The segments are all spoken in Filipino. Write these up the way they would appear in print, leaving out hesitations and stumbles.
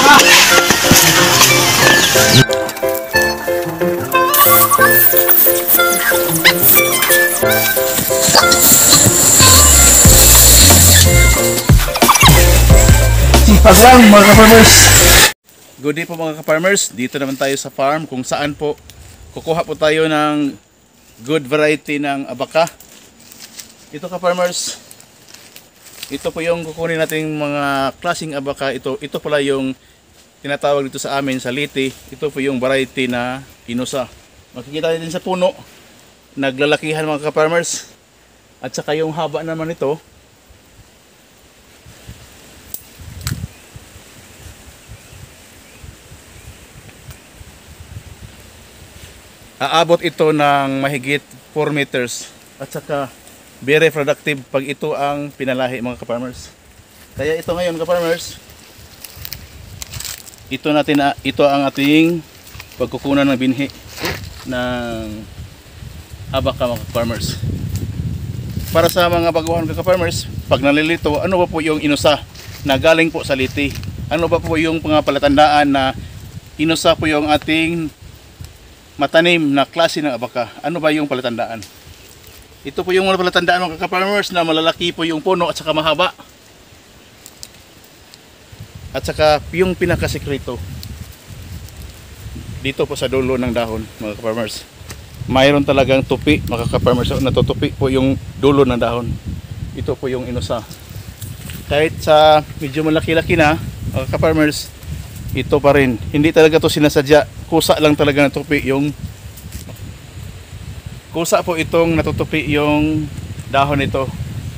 Sipag lang mga ka-farmers. Good day po mga ka-farmers. Dito naman tayo sa farm kung saan po kukuha po tayo ng good variety ng abaka. Ito ka-farmers, ito po yung kukunin natin mga klaseng abaka. Ito pala yung tinatawag dito sa amin sa Liti. Ito po yung variety na Inusa. Makikita natin sa puno, naglalakihan mga ka-farmers. At saka yung haba naman ito, aabot ito ng mahigit 4 meters. At saka very productive pag ito ang pinalahi mga ka-farmers. Kaya ito ngayon ka-farmers, ito ang ating pagkukunan ng binhi ng abaka mga ka-farmers. Para sa mga baguhan ka-farmers, pag nalilito, ano ba po yung Inusa na galing po sa Liti? Ano ba po yung mga palatandaan na Inusa po yung ating matanim na klase ng abaka? Ano ba yung palatandaan? Ito po yung mga palatandaan mga ka-farmers na malalaki po yung puno at saka mahaba. At saka yung pinakasekreto, dito po sa dulo ng dahon mga ka-farmers, mayroon talagang tupi mga ka-farmers. Natutupi po yung dulo ng dahon. Ito po yung Inusa. Kahit sa medyo malaki-laki na mga ka-farmers, ito pa rin. Hindi talaga to sinasadya. Kusa lang talaga natutupi yung kusa po itong natutupi yung dahon nito.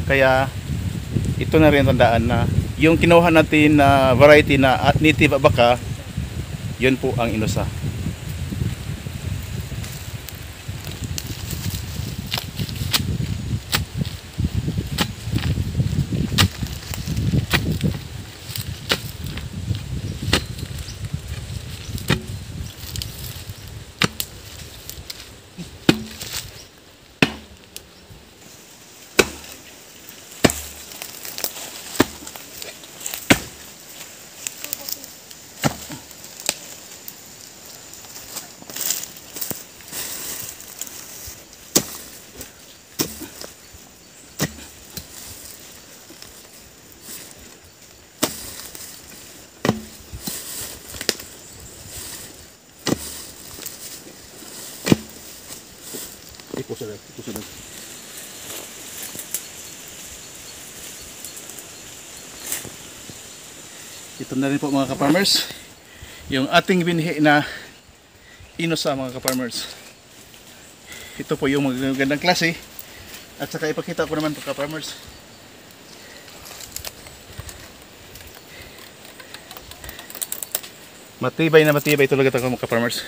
Kaya ito na rin tandaan na yung kinuha natin na variety na native abaka, yun po ang Inusa. Ito na rin po mga ka-farmers, yung ating binhi na Inusa mga ka-farmers. Ito po yung magandang klase. At saka ipakita ko naman po ka-farmers, matibay na matibay talaga ito mga ka-farmers.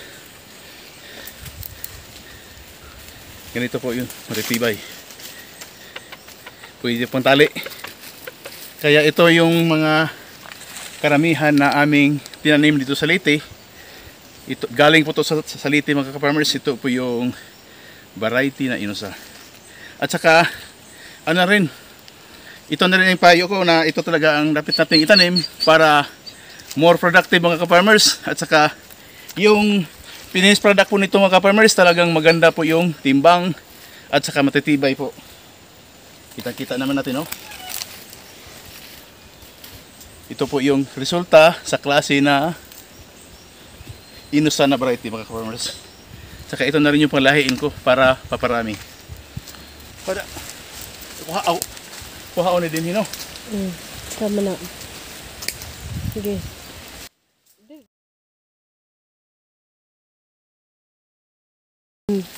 Ganito po yun, matitibay. Pwede pong tali. Kaya ito yung mga karamihan na aming tinanim dito sa Liti. Ito, galing po to sa Liti mga ka-farmers. Ito po yung variety na Inusa. At saka, ano rin, ito na rin yung payo ko na ito talaga ang dapat nating itanim para more productive mga ka-farmers. At saka, yung finished product po nito mga ka-farmers, talagang maganda po yung timbang at saka matitibay po. Kita-kita naman natin, no? Ito po yung resulta sa klase na Inusa na variety mga ka-farmers. Saka ito na rin yung panglahiin ko para paparami. Para kuhao ni din hino. Tama na. Sige. Be.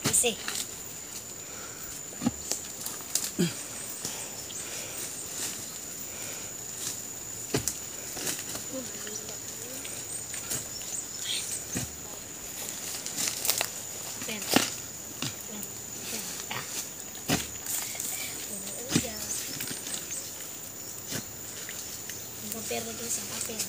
Kasi. Pen. Pen. Pen. Ah. Pero din sa papel.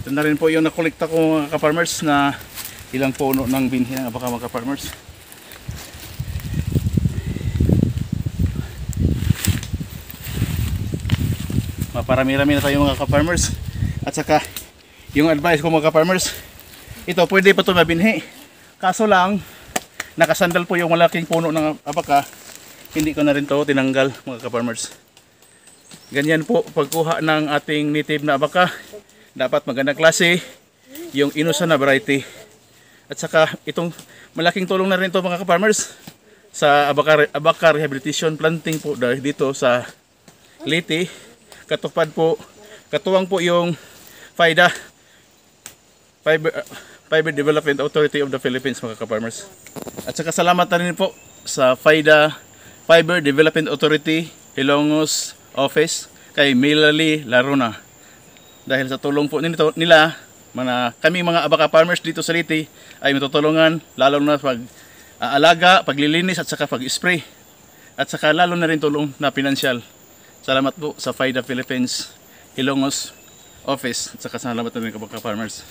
Ito na rin po yung nakolekta ko mga ka-farmers na ilang puno ng binhi ng abaka mga ka-farmers. Maparami-rami na tayo mga ka-farmers. At saka yung advice ko mga ka-farmers, ito pwede pa ito mabinhi. Kaso lang, nakasandal po yung malaking puno ng abaka. Hindi ko na rin to tinanggal mga ka-farmers. Ganyan po pagkuha ng ating native na abaka. Dapat magandang klase, yung inusan na variety. At saka itong malaking tulong na rin ito mga ka-farmers sa abaka rehabilitation planting po dahil dito sa Leyte. Katuwang po yung FIDA, Fiber Development Authority of the Philippines mga ka-farmers. At saka salamat na rin po sa FIDA, Fiber Development Authority, Ilongos Office, kay Melanie Larona. Dahil sa tulong po nila, kami mga abaka farmers dito sa Leyte ay matutulungan lalo na pag-aalaga, paglilinis at saka pag-spray. At saka lalo na rin tulong na pinansyal. Salamat po sa FIDA Philippines, Ilongos Office at saka salamat na rin abaka farmers.